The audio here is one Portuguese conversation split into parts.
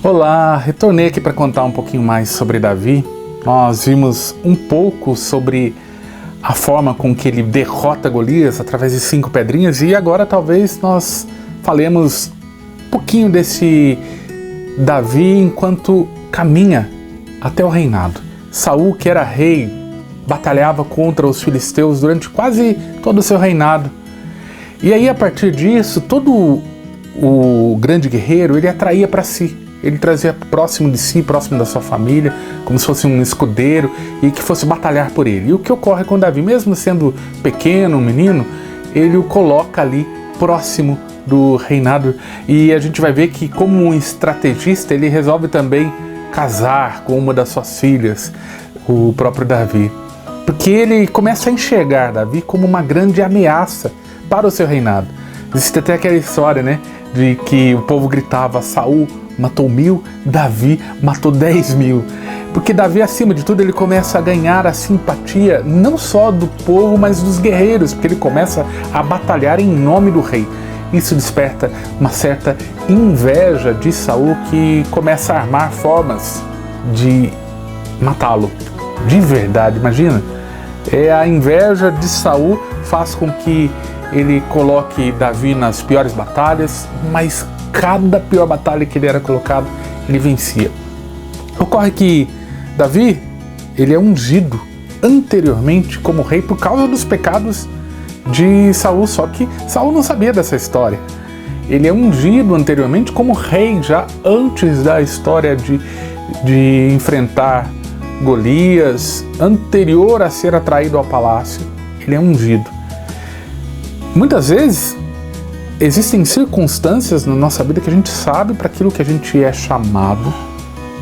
Olá, retornei aqui para contar um pouquinho mais sobre Davi. Nós vimos um pouco sobre a forma com que ele derrota Golias através de 5 pedrinhas e agora talvez nós falemos um pouquinho desse Davi enquanto caminha até o reinado. Saul, que era rei, batalhava contra os filisteus durante quase todo o seu reinado. E aí, a partir disso, todo o grande guerreiro, ele atraía para si. Ele trazia próximo de si, próximo da sua família, como se fosse um escudeiro e que fosse batalhar por ele. E o que ocorre com Davi, mesmo sendo pequeno, um menino, ele o coloca ali próximo do reinado. E a gente vai ver que, como um estrategista, ele resolve também casar com uma das suas filhas, o próprio Davi. Porque ele começa a enxergar Davi como uma grande ameaça para o seu reinado. Existe até aquela história, né, de que o povo gritava: Saul matou 1000, Davi matou 10.000. Porque Davi, acima de tudo, ele começa a ganhar a simpatia não só do povo, mas dos guerreiros, porque ele começa a batalhar em nome do rei. Isso desperta uma certa inveja de Saul, que começa a armar formas de matá-lo. De verdade, imagina. A inveja de Saul faz com que ele coloque Davi nas piores batalhas, mas cada pior batalha que ele era colocado, ele vencia. Ocorre que Davi, ele é ungido anteriormente como rei por causa dos pecados de Saul, só que Saul não sabia dessa história. Ele é ungido anteriormente como rei já antes da história de enfrentar Golias, anterior a ser atraído ao palácio. Ele é ungido. Muitas vezes existem circunstâncias na nossa vida que a gente sabe para aquilo que a gente é chamado.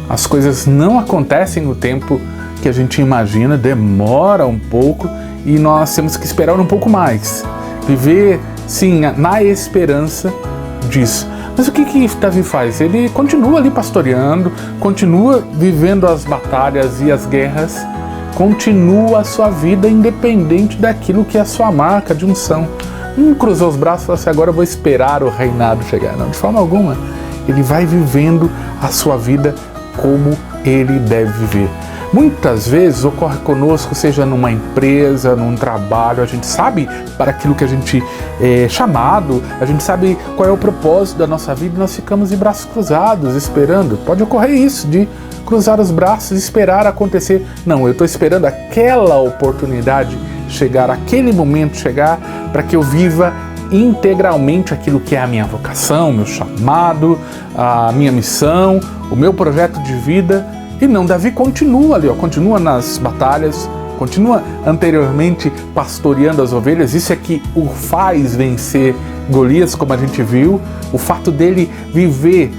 As coisas não acontecem no tempo que a gente imagina, demora um pouco e nós temos que esperar um pouco mais. Viver, sim, na esperança disso. Mas o que Davi faz? Ele continua ali pastoreando, continua vivendo as batalhas e as guerras, continua a sua vida independente daquilo que é a sua marca de unção. Não cruzou os braços e falou assim: agora eu vou esperar o reinado chegar. Não, de forma alguma. Ele vai vivendo a sua vida como ele deve viver. Muitas vezes ocorre conosco, seja numa empresa, num trabalho, a gente sabe para aquilo que a gente é chamado, a gente sabe qual é o propósito da nossa vida e nós ficamos de braços cruzados, esperando. Pode ocorrer isso, de cruzar os braços e esperar acontecer. Não, eu estou esperando aquela oportunidade chegar, aquele momento chegar, para que eu viva integralmente aquilo que é a minha vocação, meu chamado, a minha missão, o meu projeto de vida. E não, Davi continua ali, continua nas batalhas, continua anteriormente pastoreando as ovelhas. Isso é que o faz vencer Golias, como a gente viu. O fato dele viver,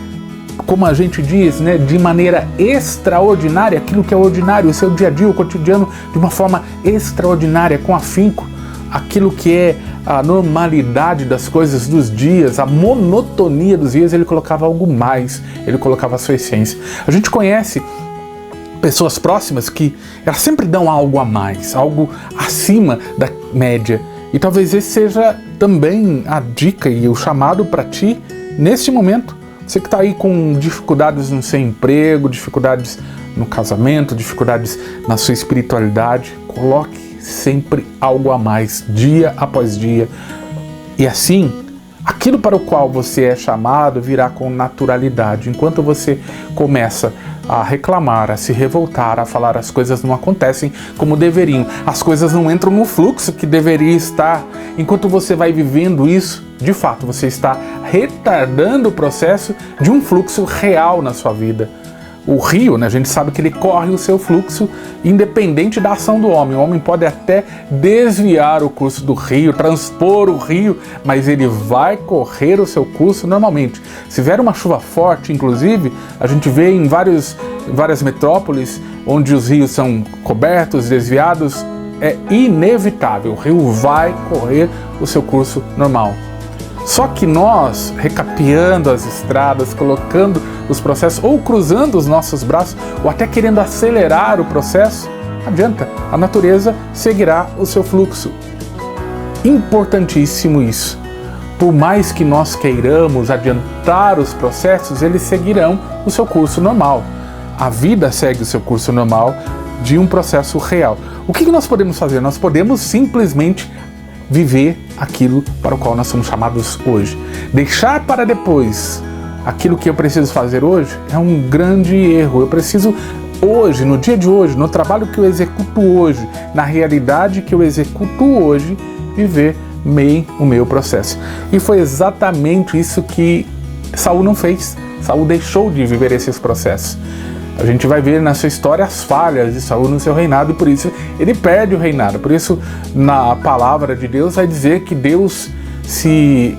como a gente diz, né, de maneira extraordinária, aquilo que é ordinário, o seu dia a dia, o cotidiano, de uma forma extraordinária, com afinco, aquilo que é a normalidade das coisas dos dias, a monotonia dos dias, ele colocava algo mais, ele colocava a sua essência. A gente conhece pessoas próximas que elas sempre dão algo a mais, algo acima da média. E talvez esse seja também a dica e o chamado para ti neste momento. Você que está aí com dificuldades no seu emprego, dificuldades no casamento, dificuldades na sua espiritualidade, coloque sempre algo a mais, dia após dia. E assim, aquilo para o qual você é chamado virá com naturalidade. Enquanto você começa a reclamar, a se revoltar, a falar as coisas não acontecem como deveriam, as coisas não entram no fluxo que deveria estar, enquanto você vai vivendo isso, de fato, você está retardando o processo de um fluxo real na sua vida. O rio, né, a gente sabe que ele corre o seu fluxo independente da ação do homem. O homem pode até desviar o curso do rio, transpor o rio, mas ele vai correr o seu curso normalmente. Se vier uma chuva forte, inclusive, a gente vê em várias metrópoles onde os rios são cobertos, desviados, é inevitável, o rio vai correr o seu curso normal. Só que nós, recapeando as estradas, colocando os processos, ou cruzando os nossos braços, ou até querendo acelerar o processo, não adianta, a natureza seguirá o seu fluxo. Importantíssimo isso. por mais que nós queiramos adiantar os processos, eles seguirão o seu curso normal. A vida segue o seu curso normal de um processo real. O que nós podemos fazer? Nós podemos simplesmente viver aquilo para o qual nós somos chamados hoje. Deixar para depois aquilo que eu preciso fazer hoje é um grande erro. Eu preciso hoje, no dia de hoje, no trabalho que eu executo hoje, na realidade que eu executo hoje, viver o meu processo. E foi exatamente isso que Saul não fez. Saul deixou de viver esses processos. A gente vai ver na sua história as falhas de Saul no seu reinado e por isso ele perde o reinado. Por isso, na palavra de Deus vai dizer que Deus se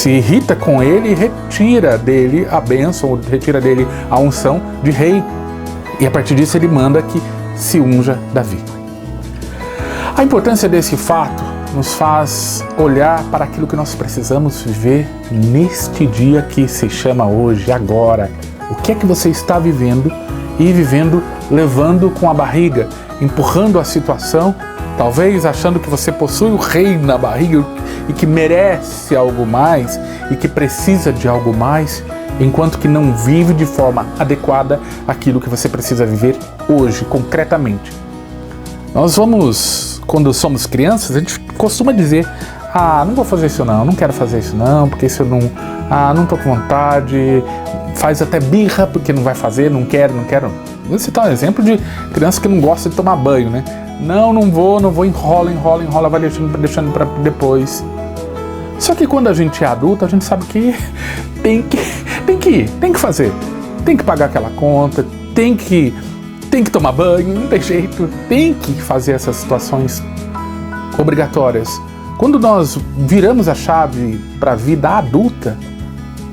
irrita com ele e retira dele a bênção, retira dele a unção de rei. E a partir disso ele manda que se unja Davi. A importância desse fato nos faz olhar para aquilo que nós precisamos viver neste dia que se chama hoje, agora. O que é que você está vivendo e vivendo, levando com a barriga, empurrando a situação, talvez achando que você possui o rei na barriga e que merece algo mais e que precisa de algo mais, enquanto que não vive de forma adequada aquilo que você precisa viver hoje, concretamente. Nós vamos, quando somos crianças, a gente costuma dizer: não vou fazer isso não quero fazer isso não, porque isso eu não tô com vontade, faz até birra porque não vai fazer, não quero. Vou citar um exemplo de criança que não gosta de tomar banho, né? Não vou, enrola, vai deixando para depois. Só que quando a gente é adulto, a gente sabe que tem que fazer, tem que pagar aquela conta, tem que tomar banho, não tem jeito, tem que fazer essas situações obrigatórias. Quando nós viramos a chave para a vida adulta,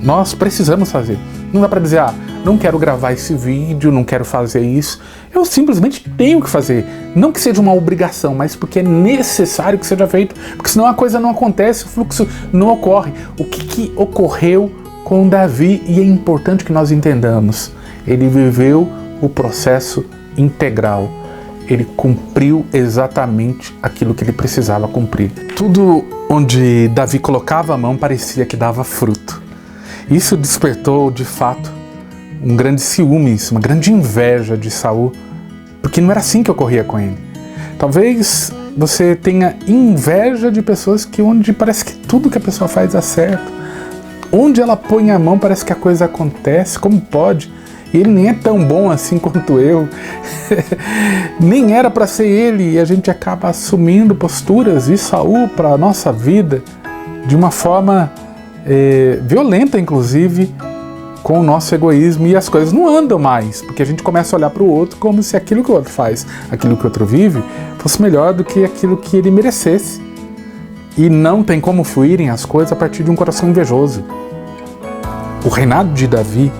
nós precisamos fazer. Não dá para dizer, não quero gravar esse vídeo, não quero fazer isso. Eu simplesmente tenho que fazer. Não que seja uma obrigação, mas porque é necessário que seja feito. Porque senão a coisa não acontece, o fluxo não ocorre. O que ocorreu com Davi? E é importante que nós entendamos. Ele viveu o processo integral. Ele cumpriu exatamente aquilo que ele precisava cumprir. Tudo onde Davi colocava a mão parecia que dava fruto. Isso despertou, de fato, um grande ciúmes, uma grande inveja de Saul, porque não era assim que ocorria com ele. Talvez você tenha inveja de pessoas que onde parece que tudo que a pessoa faz dá certo. Onde ela põe a mão parece que a coisa acontece, como pode? E ele nem é tão bom assim quanto eu. Nem era para ser ele, e a gente acaba assumindo posturas de Saul para a nossa vida de uma forma violenta, inclusive, com o nosso egoísmo, e as coisas não andam mais, porque a gente começa a olhar para o outro como se aquilo que o outro faz, aquilo que o outro vive, fosse melhor do que aquilo que ele merecesse. E não tem como fluírem as coisas a partir de um coração invejoso. O reinado de Davi,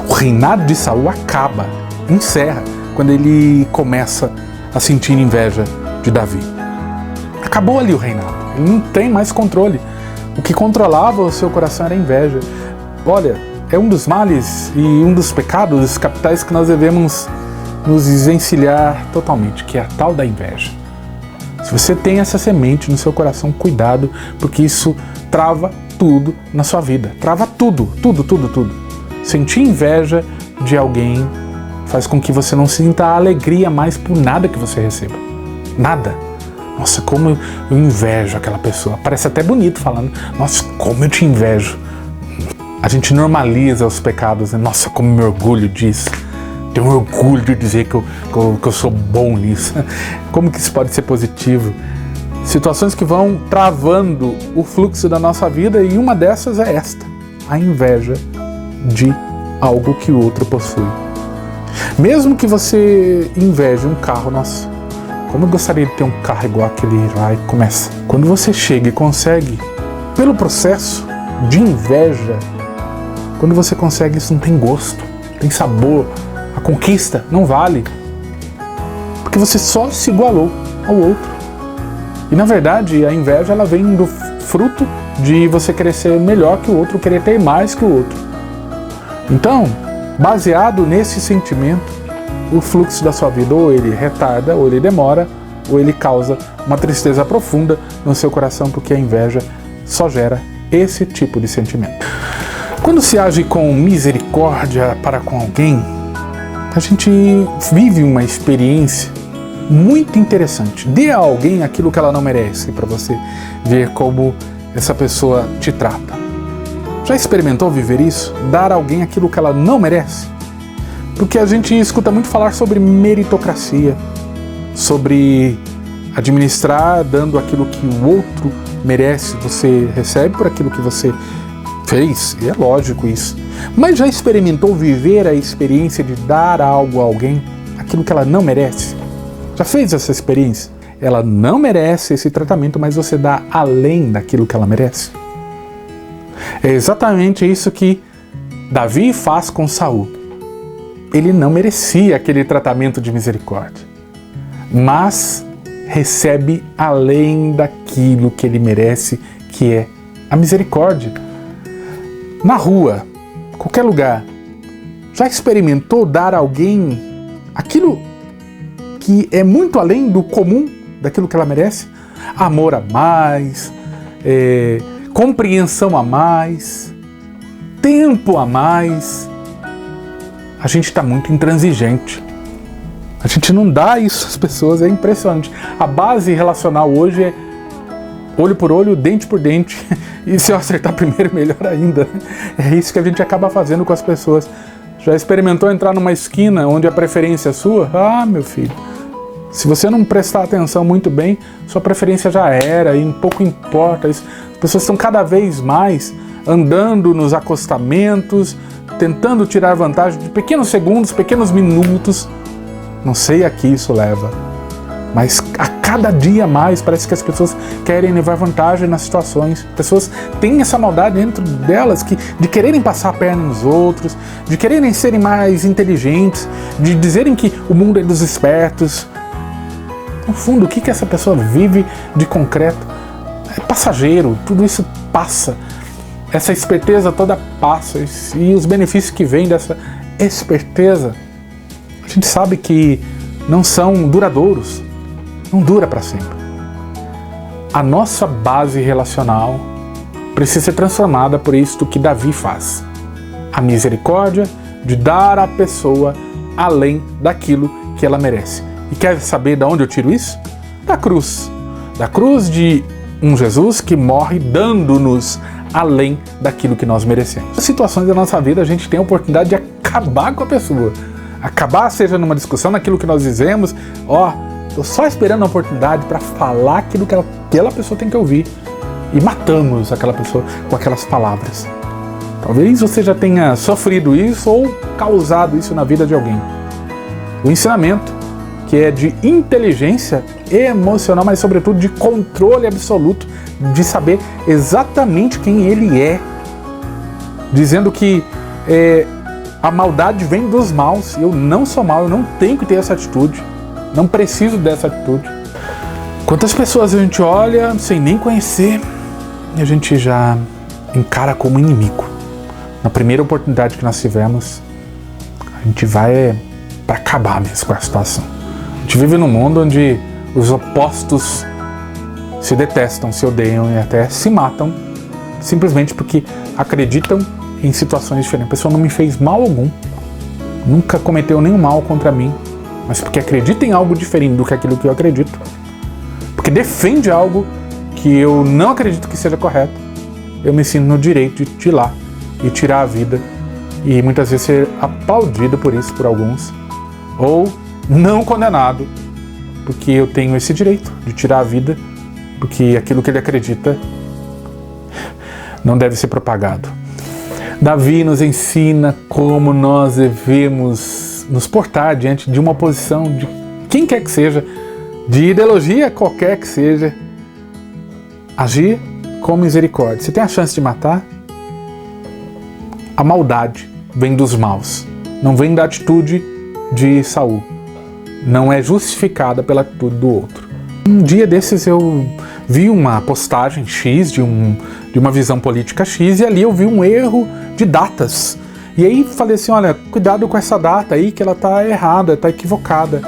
o reinado de Saul acaba, encerra, quando ele começa a sentir inveja de Davi. Acabou ali o reinado, ele não tem mais controle. O que controlava o seu coração era a inveja. Olha, é um dos males e um dos pecados capitais que nós devemos nos desencilhar totalmente, que é a tal da inveja. Se você tem essa semente no seu coração, cuidado, porque isso trava tudo na sua vida. Trava tudo. Sentir inveja de alguém faz com que você não sinta alegria mais por nada que você receba. Nada. Nossa, como eu invejo aquela pessoa. Parece até bonito falando, nossa, como eu te invejo. A gente normaliza os pecados, né? Nossa, como eu me orgulho disso. Tenho orgulho de dizer que eu sou bom nisso. Como que isso pode ser positivo? Situações que vão travando o fluxo da nossa vida, e uma dessas é esta: a inveja de algo que o outro possui. Mesmo que você inveje um carro, nossa, como eu gostaria de ter um carro igual aquele lá, e começa. Quando você chega e consegue, pelo processo de inveja, quando você consegue, isso não tem gosto, tem sabor. A conquista não vale, porque você só se igualou ao outro. E na verdade a inveja, ela vem do fruto de você querer ser melhor que o outro, querer ter mais que o outro. Então, baseado nesse sentimento, o fluxo da sua vida ou ele retarda ou ele demora, ou ele causa uma tristeza profunda no seu coração, porque a inveja só gera esse tipo de sentimento. Quando se age com misericórdia para com alguém, a gente vive uma experiência muito interessante. Dê a alguém aquilo que ela não merece, para você ver como essa pessoa te trata. Já experimentou viver isso? Dar a alguém aquilo que ela não merece? Porque a gente escuta muito falar sobre meritocracia, sobre administrar dando aquilo que o outro merece. Você recebe por aquilo que você fez, e é lógico isso. Mas já experimentou viver a experiência de dar algo a alguém, aquilo que ela não merece? Já fez essa experiência? Ela não merece esse tratamento, mas você dá além daquilo que ela merece. É exatamente isso que Davi faz com Saul. Ele não merecia aquele tratamento de misericórdia, mas recebe além daquilo que ele merece, que é a misericórdia. Na rua, qualquer lugar, já experimentou dar a alguém aquilo que é muito além do comum, daquilo que ela merece? Amor a mais, compreensão a mais, tempo a mais. A gente está muito intransigente. A gente não dá isso às pessoas, é impressionante. A base relacional hoje é olho por olho, dente por dente. E se eu acertar primeiro, melhor ainda. É isso que a gente acaba fazendo com as pessoas. Já experimentou entrar numa esquina onde a preferência é sua? Ah, meu filho, se você não prestar atenção muito bem, sua preferência já era e pouco importa isso. As pessoas estão cada vez mais andando nos acostamentos, tentando tirar vantagem de pequenos segundos, pequenos minutos. Não sei a que isso leva, mas a cada dia mais parece que as pessoas querem levar vantagem nas situações. As pessoas têm essa maldade dentro delas de quererem passar a perna nos outros, de quererem serem mais inteligentes, de dizerem que o mundo é dos espertos. No fundo, o que essa pessoa vive de concreto? É passageiro, tudo isso passa. Essa esperteza toda passa, e os benefícios que vêm dessa esperteza, a gente sabe que não são duradouros, não dura para sempre. A nossa base relacional precisa ser transformada por isto que Davi faz. A misericórdia de dar à pessoa além daquilo que ela merece. E quer saber de onde eu tiro isso? Da cruz. Da cruz de um Jesus que morre dando-nos além daquilo que nós merecemos. Nas situações da nossa vida, a gente tem a oportunidade de acabar com a pessoa. Acabar, seja numa discussão, naquilo que nós dizemos. Estou só esperando a oportunidade para falar aquilo que aquela pessoa tem que ouvir. E matamos aquela pessoa com aquelas palavras. Talvez você já tenha sofrido isso ou causado isso na vida de alguém. O ensinamento, que é de inteligência emocional, mas sobretudo de controle absoluto, de saber exatamente quem ele é, dizendo que a maldade vem dos maus. Eu não sou mau, eu não tenho que ter essa atitude, não preciso dessa atitude. Quantas pessoas a gente olha sem nem conhecer e a gente já encara como inimigo. Na primeira oportunidade que nós tivemos, a gente vai para acabar mesmo com a situação. A gente vive num mundo onde os opostos se detestam, se odeiam e até se matam, simplesmente porque acreditam em situações diferentes. A pessoa não me fez mal algum, nunca cometeu nenhum mal contra mim, mas porque acredita em algo diferente do que aquilo que eu acredito, porque defende algo que eu não acredito que seja correto, eu me sinto no direito de ir lá e tirar a vida, e muitas vezes ser aplaudido por isso por alguns, ou não condenado, porque eu tenho esse direito de tirar a vida, porque aquilo que ele acredita não deve ser propagado. Davi nos ensina como nós devemos nos portar diante de uma oposição de quem quer que seja, de ideologia qualquer que seja, agir com misericórdia. Você tem a chance de matar? A maldade vem dos maus, não vem da atitude de Saul, não é justificada pela atitude do outro. Um dia desses eu vi uma postagem X de uma visão política X e ali eu vi um erro de datas. E aí falei assim, olha, cuidado com essa data aí que ela tá errada, tá equivocada.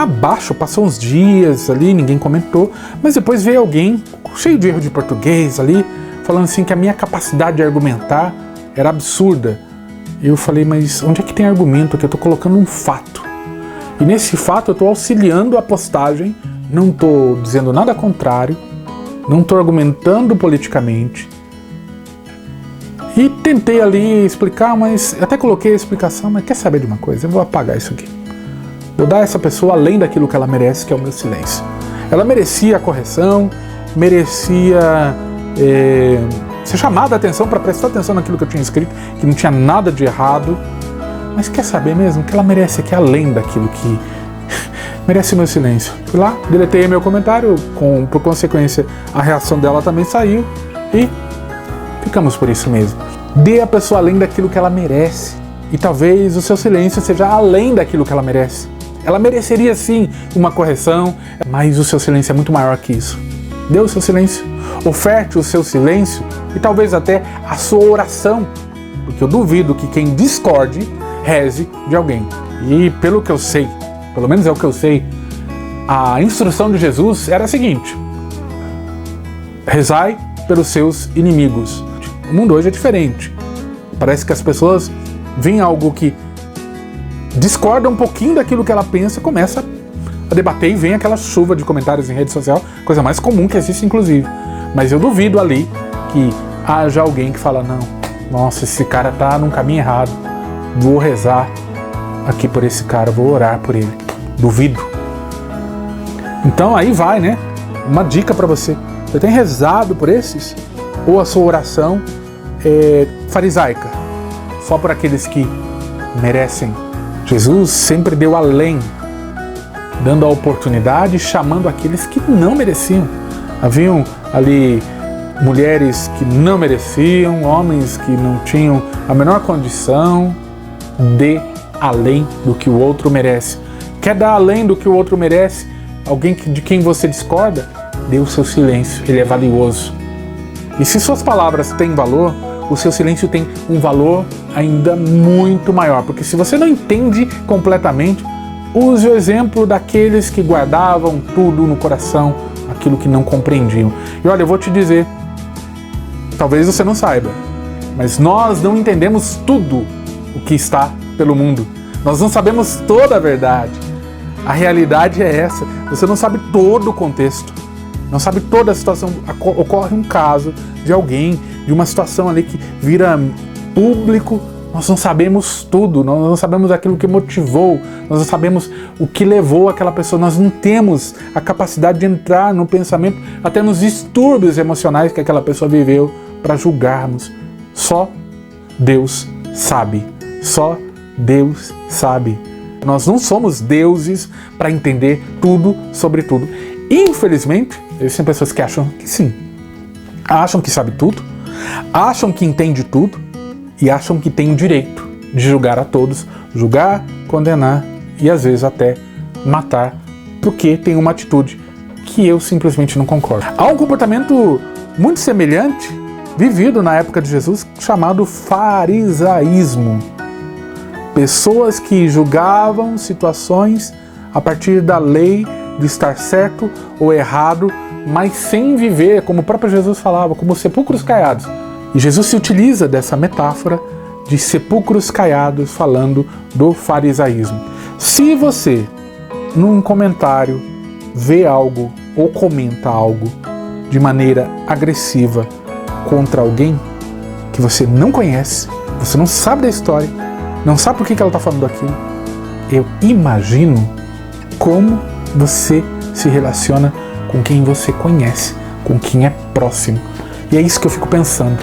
abaixo, passou uns dias ali, ninguém comentou, mas depois veio alguém cheio de erro de português ali, falando assim que a minha capacidade de argumentar era absurda. Eu falei, mas onde é que tem argumento aqui? Eu estou colocando um fato. E nesse fato eu estou auxiliando a postagem, não estou dizendo nada contrário, não estou argumentando politicamente. E tentei ali explicar, mas até coloquei a explicação, mas quer saber de uma coisa? Eu vou apagar isso aqui. Vou dar a essa pessoa além daquilo que ela merece, que é o meu silêncio. Ela merecia a correção, merecia ser chamada a atenção para prestar atenção naquilo que eu tinha escrito, que não tinha nada de errado. Mas quer saber mesmo? O que ela merece aqui além daquilo que merece meu silêncio. Fui lá, deletei meu comentário, por consequência a reação dela também saiu e ficamos por isso mesmo. Dê a pessoa além daquilo que ela merece. E talvez o seu silêncio seja além daquilo que ela merece. Ela mereceria sim uma correção, mas o seu silêncio é muito maior que isso. Dê o seu silêncio, oferte o seu silêncio e talvez até a sua oração, porque eu duvido que quem discorde reze de alguém. E pelo que eu sei, pelo menos é o que eu sei, a instrução de Jesus era a seguinte: rezai pelos seus inimigos. O mundo hoje é diferente. Parece que as pessoas veem algo que discorda um pouquinho daquilo que ela pensa, começa a debater e vem aquela chuva de comentários em rede social, coisa mais comum que existe inclusive. Mas eu duvido ali que haja alguém que fala, não, nossa, esse cara tá num caminho errado, vou rezar aqui por esse cara, vou orar por ele. Duvido. Então aí vai, né? Uma dica para você. Você tem rezado por esses? Ou a sua oração é farisaica? Só por aqueles que merecem? Jesus sempre deu além, dando a oportunidade e chamando aqueles que não mereciam. Haviam ali mulheres que não mereciam, homens que não tinham a menor condição. Dê além do que o outro merece. Quer dar além do que o outro merece? Alguém de quem você discorda? Dê o seu silêncio, ele é valioso. E se suas palavras têm valor, o seu silêncio tem um valor ainda muito maior. Porque se você não entende completamente, use o exemplo daqueles que guardavam tudo no coração, aquilo que não compreendiam. E olha, eu vou te dizer, talvez você não saiba, mas nós não entendemos tudo o que está pelo mundo. Nós não sabemos toda a verdade. A realidade é essa. Você não sabe todo o contexto. Não sabe toda a situação. Ocorre um caso de alguém, de uma situação ali que vira público. Nós não sabemos tudo. Nós não sabemos aquilo que motivou. Nós não sabemos o que levou aquela pessoa. Nós não temos a capacidade de entrar no pensamento, até nos distúrbios emocionais que aquela pessoa viveu, para julgarmos. Só Deus sabe. Só Deus sabe. Nós não somos deuses para entender tudo sobre tudo. Infelizmente, existem pessoas que acham que sim. Acham que sabe tudo, acham que entende tudo e acham que tem o direito de julgar a todos, julgar, condenar e às vezes até matar, porque tem uma atitude que eu simplesmente não concordo. Há um comportamento muito semelhante vivido na época de Jesus chamado farisaísmo. Pessoas que julgavam situações a partir da lei de estar certo ou errado, mas sem viver, como o próprio Jesus falava, como sepulcros caiados. E Jesus se utiliza dessa metáfora de sepulcros caiados falando do farisaísmo. Se você, num comentário, vê algo ou comenta algo de maneira agressiva contra alguém que você não conhece, você não sabe da história, não sabe por que ela está falando aquilo, eu imagino como você se relaciona com quem você conhece, com quem é próximo. E é isso que eu fico pensando.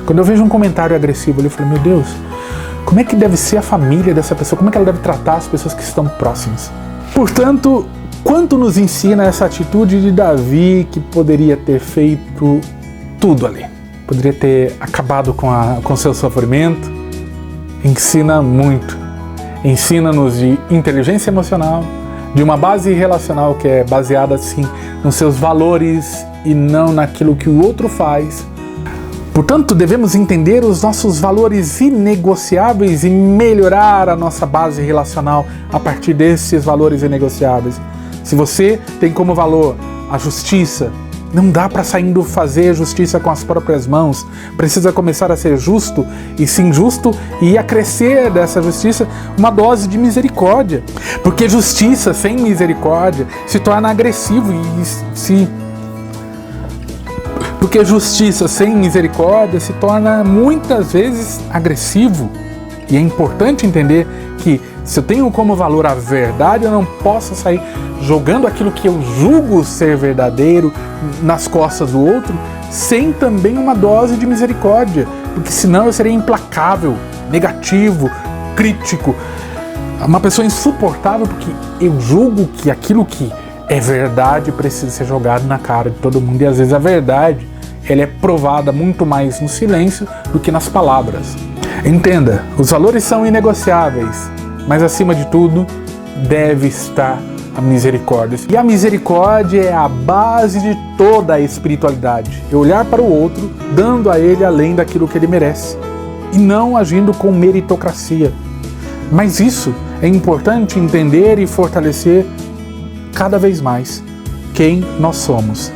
Quando eu vejo um comentário agressivo ali, eu falo, meu Deus, como é que deve ser a família dessa pessoa? Como é que ela deve tratar as pessoas que estão próximas? Portanto, quanto nos ensina essa atitude de Davi, que poderia ter feito tudo ali? Poderia ter acabado com seu sofrimento? Ensina muito. Ensina-nos de inteligência emocional, de uma base relacional que é baseada, assim, nos seus valores e não naquilo que o outro faz. Portanto, devemos entender os nossos valores inegociáveis e melhorar a nossa base relacional a partir desses valores inegociáveis. Se você tem como valor a justiça, não dá para saindo fazer justiça com as próprias mãos. Precisa começar a ser justo e sim justo e acrescer dessa justiça uma dose de misericórdia. Porque justiça sem misericórdia se torna agressivo Porque justiça sem misericórdia se torna muitas vezes agressivo. E é importante entender que se eu tenho como valor a verdade, eu não posso sair jogando aquilo que eu julgo ser verdadeiro nas costas do outro, sem também uma dose de misericórdia, porque senão eu serei implacável, negativo, crítico, uma pessoa insuportável, porque eu julgo que aquilo que é verdade precisa ser jogado na cara de todo mundo, e às vezes a verdade ela é provada muito mais no silêncio do que nas palavras. Entenda, os valores são inegociáveis, mas acima de tudo deve estar a misericórdia. E a misericórdia é a base de toda a espiritualidade. É olhar para o outro, dando a ele além daquilo que ele merece, e não agindo com meritocracia. Mas isso é importante entender e fortalecer cada vez mais quem nós somos.